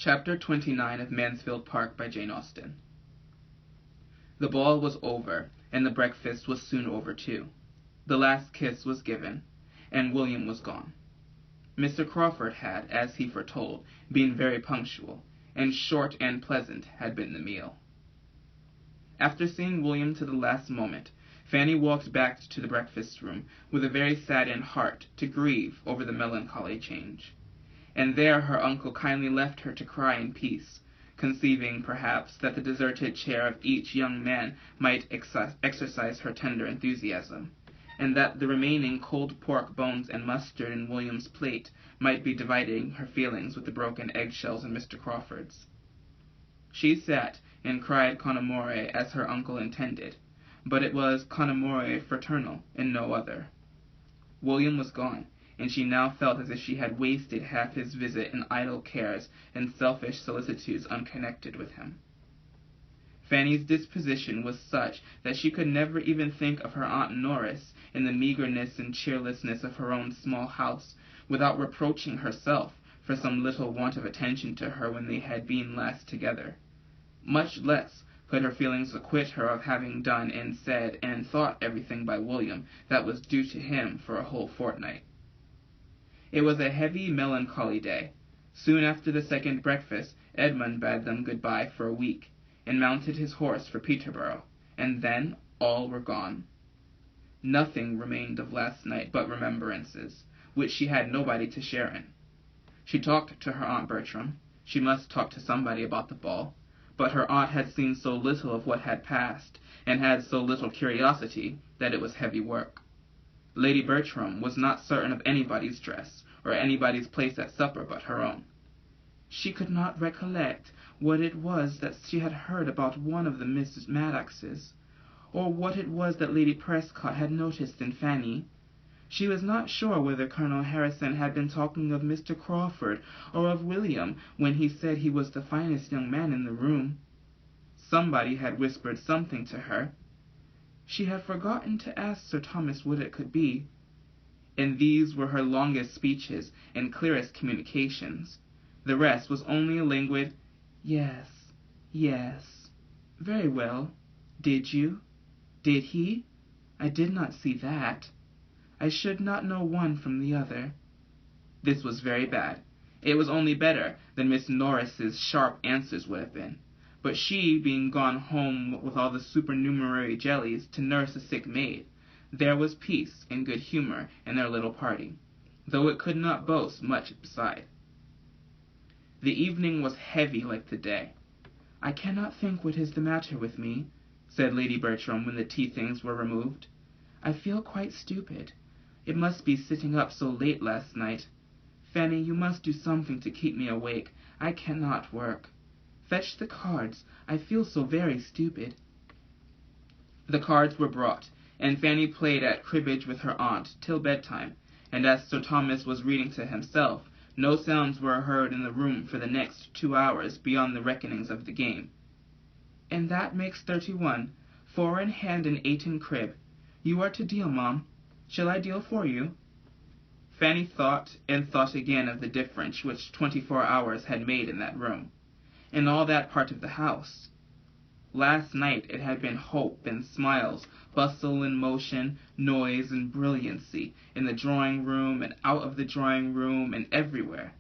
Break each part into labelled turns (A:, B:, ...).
A: Chapter 29 of Mansfield Park by Jane Austen. The ball was over, and the breakfast was soon over too. The last kiss was given, and William was gone. Mr. Crawford had, as he foretold, been very punctual, and short and pleasant had been the meal. After seeing William to the last moment, Fanny walked back to the breakfast-room with a very saddened heart to grieve over the melancholy change. And there her uncle kindly left her to cry in peace, conceiving, perhaps, that the deserted chair of each young man might exercise her tender enthusiasm, and that the remaining cold pork bones and mustard in William's plate might be dividing her feelings with the broken eggshells in Mr. Crawford's. She sat and cried con amore as her uncle intended, but it was con amore fraternal and no other. William was gone, and she now felt as if she had wasted half his visit in idle cares and selfish solicitudes unconnected with him. Fanny's disposition was such that she could never even think of her Aunt Norris in the meagreness and cheerlessness of her own small house without reproaching herself for some little want of attention to her when they had been last together. Much less could her feelings acquit her of having done and said and thought everything by William that was due to him for a whole fortnight. It was a heavy, melancholy day. Soon after the second breakfast, Edmund bade them good-bye for a week, and mounted his horse for Peterborough, and then all were gone. Nothing remained of last night but remembrances, which she had nobody to share in. She talked to her Aunt Bertram. She must talk to somebody about the ball, but her aunt had seen so little of what had passed, and had so little curiosity, that it was heavy work. Lady Bertram was not certain of anybody's dress, or anybody's place at supper but her own. She could not recollect what it was that she had heard about one of the Mrs. Maddoxes, or what it was that Lady Prescott had noticed in Fanny. She was not sure whether Colonel Harrison had been talking of Mr. Crawford or of William when he said he was the finest young man in the room. Somebody had whispered something to her. She had forgotten to ask Sir Thomas what it could be, and these were her longest speeches and clearest communications. The rest was only a languid, "Yes, yes, very well. Did you? Did he? I did not see that. I should not know one from the other." This was very bad. It was only better than Miss Norris's sharp answers would have been. But she, being gone home with all the supernumerary jellies to nurse a sick maid, there was peace and good humor in their little party, though it could not boast much beside. The evening was heavy like the day. "I cannot think what is the matter with me," said Lady Bertram when the tea-things were removed. "I feel quite stupid. It must be sitting up so late last night. Fanny, you must do something to keep me awake. I cannot work. Fetch the cards. I feel so very stupid." The cards were brought, and Fanny played at cribbage with her aunt till bedtime, and as Sir Thomas was reading to himself, no sounds were heard in the room for the next 2 hours beyond the reckonings of the game. "And that makes 31, 4 in hand and 8 in crib. You are to deal, Mom. Shall I deal for you?" Fanny thought and thought again of the difference which 24 hours had made in that room, in all that part of the house. Last night it had been hope and smiles, bustle and motion, noise and brilliancy, in the drawing-room and out of the drawing-room and everywhere.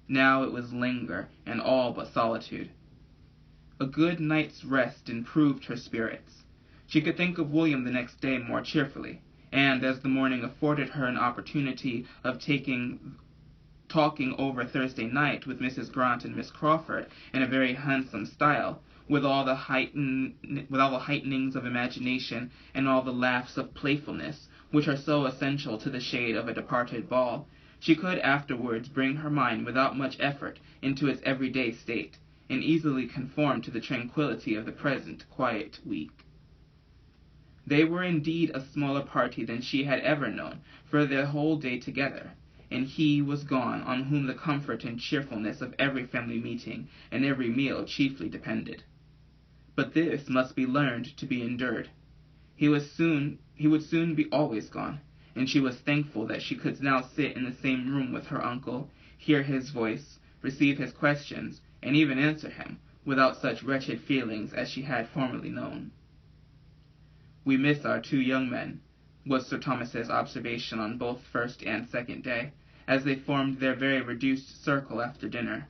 A: Now it was languor and all but solitude. A good night's rest improved her spirits. She could think of William the next day more cheerfully, and as the morning afforded her an opportunity of talking over Thursday night with Mrs. Grant and Miss Crawford in a very handsome style, with all the heightenings of imagination and all the laughs of playfulness which are so essential to the shade of a departed ball, she could afterwards bring her mind without much effort into its everyday state, and easily conform to the tranquillity of the present quiet week. They were indeed a smaller party than she had ever known for their whole day together, and he was gone on whom the comfort and cheerfulness of every family meeting and every meal chiefly depended. But this must be learned to be endured. He would soon be always gone, and she was thankful that she could now sit in the same room with her uncle, hear his voice, receive his questions, and even answer him, without such wretched feelings as she had formerly known. "We miss our 2 young men," was Sir Thomas's observation on both first and second day, as they formed their very reduced circle after dinner,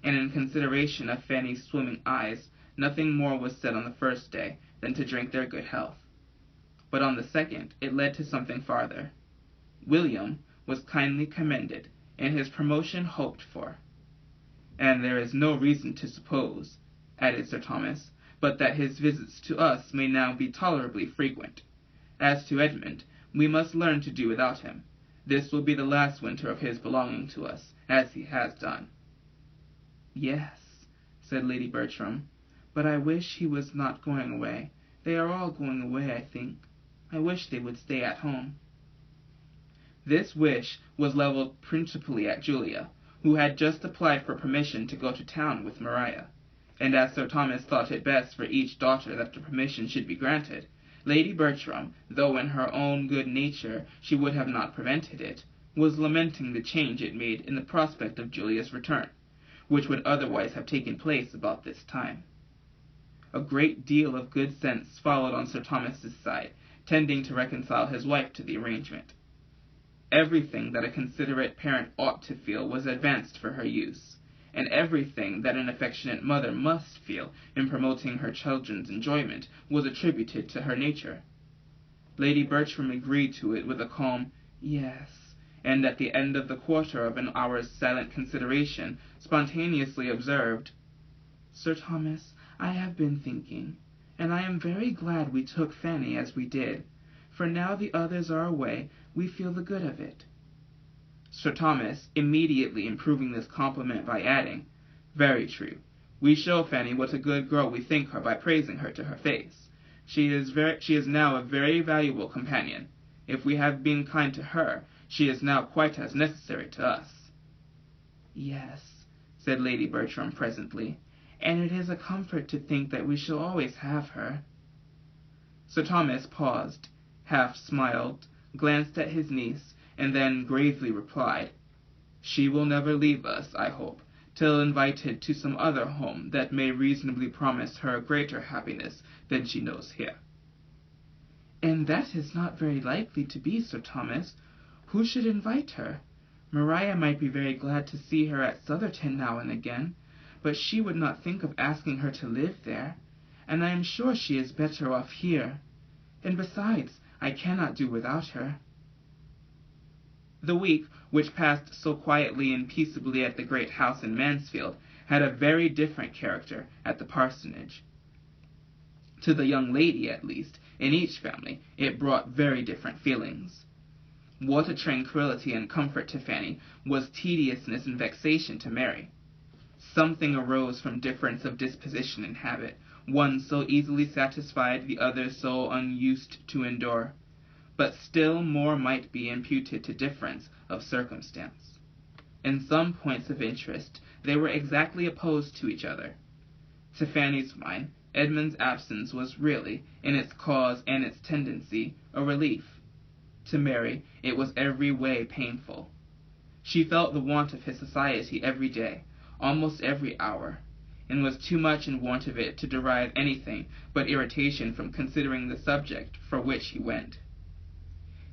A: and in consideration of Fanny's swimming eyes, nothing more was said on the first day than to drink their good health. But on the second it led to something farther. William was kindly commended, and his promotion hoped for. "And there is no reason to suppose," added Sir Thomas, "but that his visits to us may now be tolerably frequent. As to Edmund, we must learn to do without him. This will be the last winter of his belonging to us, as he has done." "Yes," said Lady Bertram, "but I wish he was not going away. They are all going away, I think. I wish they would stay at home." This wish was levelled principally at Julia, who had just applied for permission to go to town with Maria, and as Sir Thomas thought it best for each daughter that the permission should be granted, Lady Bertram, though in her own good nature she would have not prevented it, was lamenting the change it made in the prospect of Julia's return, which would otherwise have taken place about this time. A great deal of good sense followed on Sir Thomas's side, tending to reconcile his wife to the arrangement. Everything that a considerate parent ought to feel was advanced for her use, and everything that an affectionate mother must feel in promoting her children's enjoyment was attributed to her nature. Lady Bertram agreed to it with a calm "yes," and at the end of the quarter of an hour's silent consideration spontaneously observed, "Sir Thomas, I have been thinking, and I am very glad we took Fanny as we did, for now the others are away we feel the good of it." Sir Thomas immediately improving this compliment by adding, "Very true. We show Fanny what a good girl we think her by praising her to her face. She is now a very valuable companion. If we have been kind to her, she is now quite as necessary to us." "Yes," said Lady Bertram presently, "and it is a comfort to think that we shall always have her." Sir Thomas paused, half smiled, glanced at his niece, and then gravely replied, "She will never leave us, I hope, till invited to some other home that may reasonably promise her greater happiness than she knows here." "And that is not very likely to be, Sir Thomas. Who should invite her? Maria might be very glad to see her at Sotherton now and again, but she would not think of asking her to live there, and I am sure she is better off here. And besides, I cannot do without her." The week, which passed so quietly and peaceably at the great house in Mansfield, had a very different character at the parsonage. To the young lady, at least, in each family, it brought very different feelings. What a tranquillity and comfort to Fanny was tediousness and vexation to Mary. Something arose from difference of disposition and habit, one so easily satisfied, the other so unused to endure. But still more might be imputed to difference of circumstance. In some points of interest they were exactly opposed to each other. To Fanny's mind, Edmund's absence was really, in its cause and its tendency, a relief. To Mary it was every way painful. She felt the want of his society every day, almost every hour, and was too much in want of it to derive anything but irritation from considering the subject for which he went.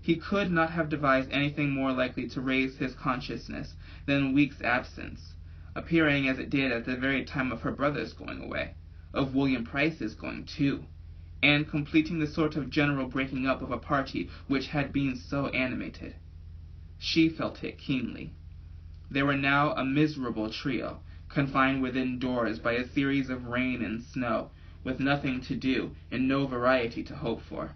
A: He could not have devised anything more likely to raise his consciousness than a week's absence, appearing as it did at the very time of her brother's going away, of William Price's going too, and completing the sort of general breaking up of a party which had been so animated. She felt it keenly. They were now a miserable trio, confined within doors by a series of rain and snow, with nothing to do and no variety to hope for.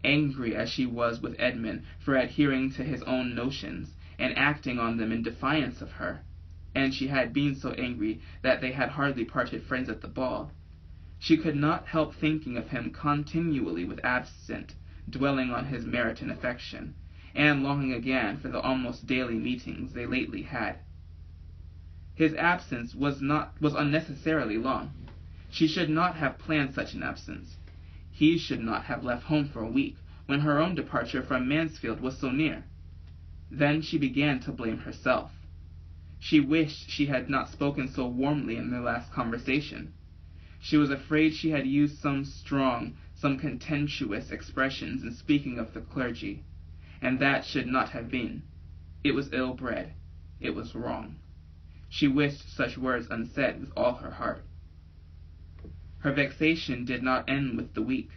A: Angry as she was with Edmund for adhering to his own notions, and acting on them in defiance of her, and she had been so angry that they had hardly parted friends at the ball, she could not help thinking of him continually with absent, dwelling on his merit and affection, and longing again for the almost daily meetings they lately had. His absence was unnecessarily long. She should not have planned such an absence. He should not have left home for a week, when her own departure from Mansfield was so near. Then she began to blame herself. She wished she had not spoken so warmly in their last conversation. She was afraid she had used some strong, some contemptuous expressions in speaking of the clergy, and that should not have been. It was ill-bred. It was wrong. She wished such words unsaid with all her heart. Her vexation did not end with the week.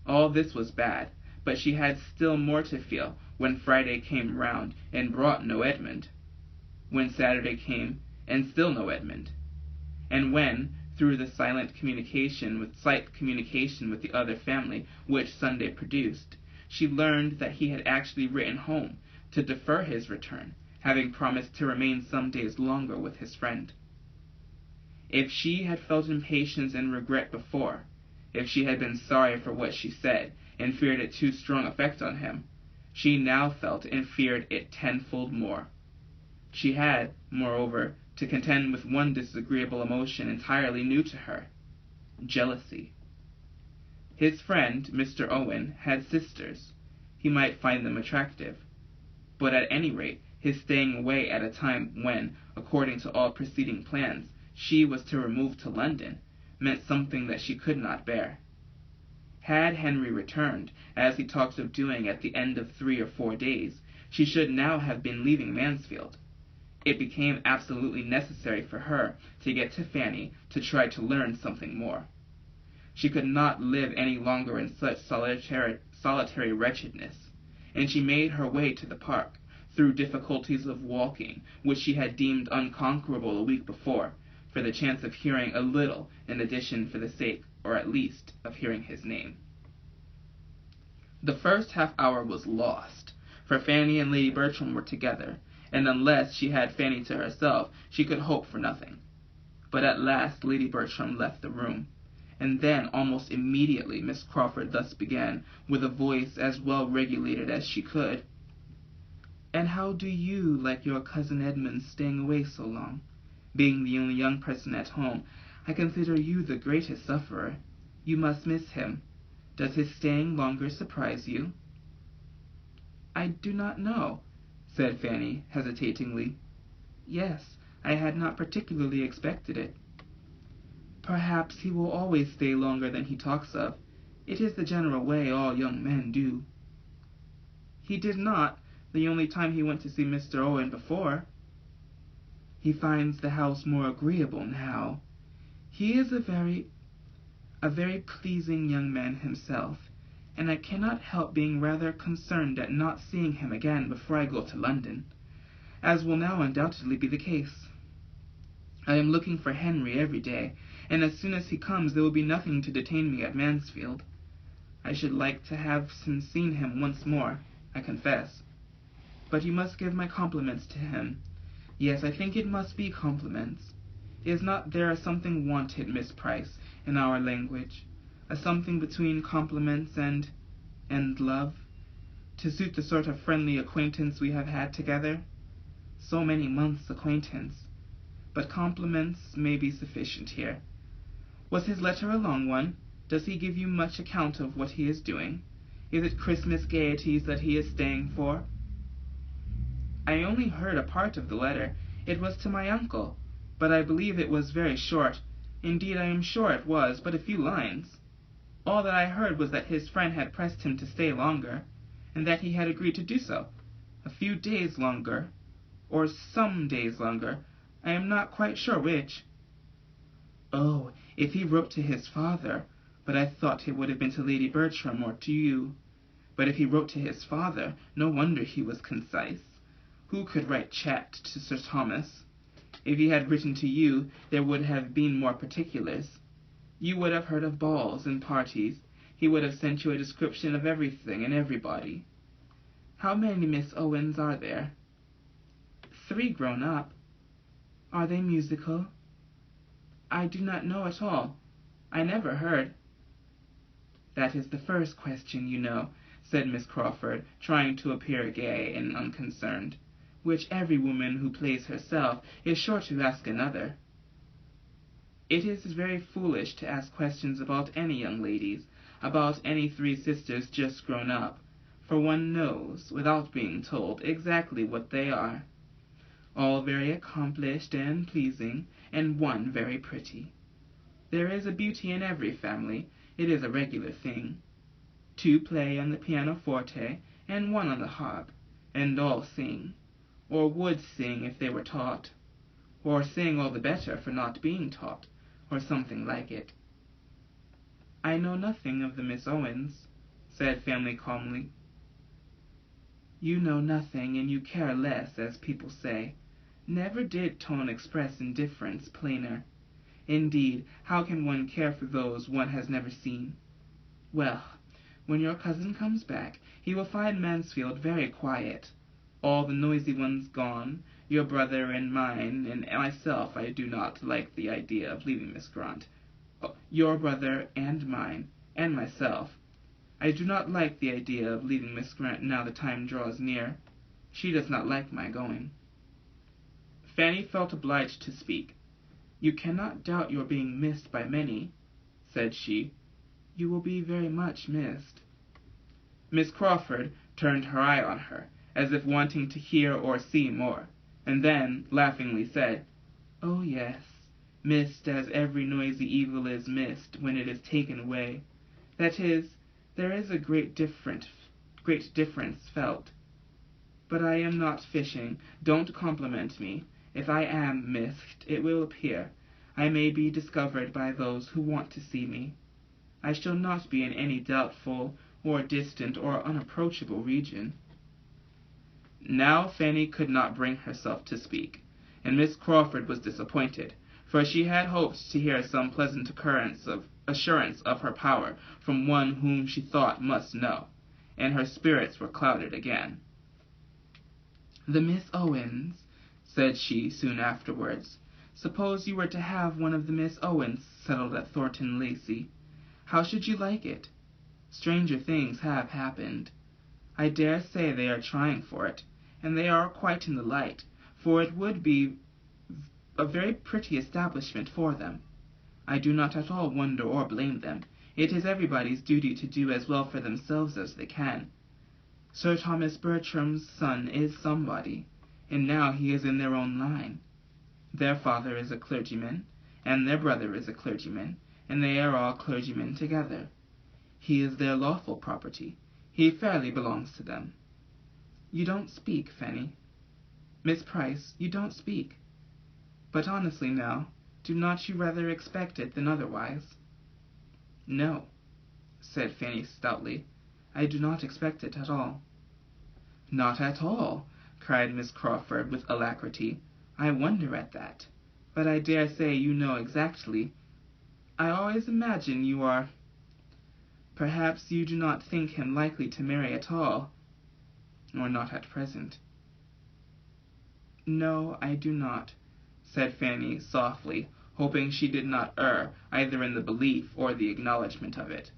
A: All this was bad, but she had still more to feel when Friday came round and brought no Edmund, when Saturday came and still no Edmund, and when, through the slight communication with the other family which Sunday produced, she learned that he had actually written home to defer his return, having promised to remain some days longer with his friend. If she had felt impatience and regret before, if she had been sorry for what she said and feared it too strong effect on him, she now felt and feared it tenfold more. She had, moreover, to contend with one disagreeable emotion entirely new to her: jealousy. His friend, Mr. Owen, had sisters. He might find them attractive. But at any rate, his staying away at a time when, according to all preceding plans, she was to remove to London, meant something that she could not bear. Had Henry returned, as he talked of doing at the end of 3 or 4 days, she should now have been leaving Mansfield. It became absolutely necessary for her to get to Fanny to try to learn something more. She could not live any longer in such solitary wretchedness, and she made her way to the park, through difficulties of walking, which she had deemed unconquerable a week before, for the chance of hearing a little in addition, for the sake, or at least, of hearing his name. The first half-hour was lost, for Fanny and Lady Bertram were together, and unless she had Fanny to herself, she could hope for nothing. But at last Lady Bertram left the room, and then almost immediately Miss Crawford thus began, with a voice as well regulated as she could: "And how do you like your cousin Edmund staying away so long? Being the only young person at home, I consider you the greatest sufferer. You must miss him. Does his staying longer surprise you?" "I do not know," said Fanny, hesitatingly. "Yes, I had not particularly expected it." "Perhaps he will always stay longer than he talks of. It is the general way all young men do." "He did not, the only time he went to see Mr. Owen before." "He finds the house more agreeable now. He is a very pleasing young man himself, and I cannot help being rather concerned at not seeing him again before I go to London, as will now undoubtedly be the case. I am looking for Henry every day, and as soon as he comes there will be nothing to detain me at Mansfield. I should like to have seen him once more, I confess. But you must give my compliments to him. Yes, I think it must be compliments. Is not there a something wanted, Miss Price, in our language, a something between compliments and love, to suit the sort of friendly acquaintance we have had together? So many months' acquaintance. But compliments may be sufficient here. Was his letter a long one? Does he give you much account of what he is doing? Is it Christmas gaieties that he is staying for?" "I only heard a part of the letter. It was to my uncle, but I believe it was very short. Indeed, I am sure it was but a few lines. All that I heard was that his friend had pressed him to stay longer, and that he had agreed to do so. A few days longer, or some days longer. I am not quite sure which." "Oh, if he wrote to his father, but I thought it would have been to Lady Bertram or to you. But if he wrote to his father, no wonder he was concise. Who could write chat to Sir Thomas? If he had written to you, there would have been more particulars. You would have heard of balls and parties. He would have sent you a description of everything and everybody. How many Miss Owens are there?" "3 grown up." "Are they musical?" "I do not know at all. I never heard." "That is the first question, you know," said Miss Crawford, trying to appear gay and unconcerned, "which every woman who plays herself is sure to ask another." "It is very foolish to ask questions about any young ladies, about any 3 sisters just grown up, for one knows, without being told, exactly what they are. all very accomplished and pleasing, and one very pretty. There is a beauty in every family, it is a regular thing. 2 play on the pianoforte, and 1 on the harp, and all sing, or would sing if they were taught, or sing all the better for not being taught, or something like it. I know nothing of the Miss Owens, said Fanny calmly. You know nothing, and you care less, as people say. Never did tone express indifference plainer. Indeed, how can one care for those one has never seen? Well, when your cousin comes back, he will find Mansfield very quiet. All the noisy ones gone, your brother and mine, and myself. I do not like the idea of leaving Miss Grant. Your brother and mine, and myself. I do not like the idea of leaving Miss Grant now the time draws near. She does not like my going. Fanny felt obliged to speak. You cannot doubt your being missed by many, said she. You will be very much missed. Miss Crawford turned her eye on her, as if wanting to hear or see more, and then laughingly said, Oh, yes, missed as every noisy evil is missed when it is taken away. That is, there is a great difference felt. But I am not fishing. Don't compliment me. If I am missed, it will appear. I may be discovered by those who want to see me. I shall not be in any doubtful or distant or unapproachable region. Now Fanny could not bring herself to speak, and Miss Crawford was disappointed, for she had hoped to hear some pleasant assurance of her power from one whom she thought must know, and her spirits were clouded again. The Miss Owens, said she soon afterwards. Suppose you were to have one of the Miss Owens settled at Thornton Lacey. How should you like it? Stranger things have happened. I dare say they are trying for it, and they are quite in the light, for it would be a very pretty establishment for them. I do not at all wonder or blame them. It is everybody's duty to do as well for themselves as they can. Sir Thomas Bertram's son is somebody, and now he is in their own line. Their father is a clergyman, and their brother is a clergyman, and they are all clergymen together. He is their lawful property. He fairly belongs to them. You don't speak, Fanny. Miss Price, you don't speak. But honestly now, do not you rather expect it than otherwise? No, said Fanny stoutly. I do not expect it at all. Not at all, cried Miss Crawford with alacrity. I wonder at that. But I dare say you know exactly. I always imagine you are. Perhaps you do not think him likely to marry at all, or not at present. No, I do not, said Fanny softly, hoping she did not err either in the belief or the acknowledgment of it.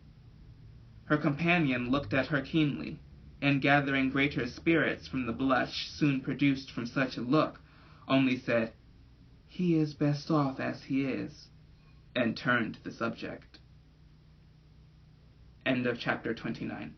A: Her companion looked at her keenly, and gathering greater spirits from the blush soon produced from such a look, only said, He is best off as he is, and turned the subject. End of chapter 29.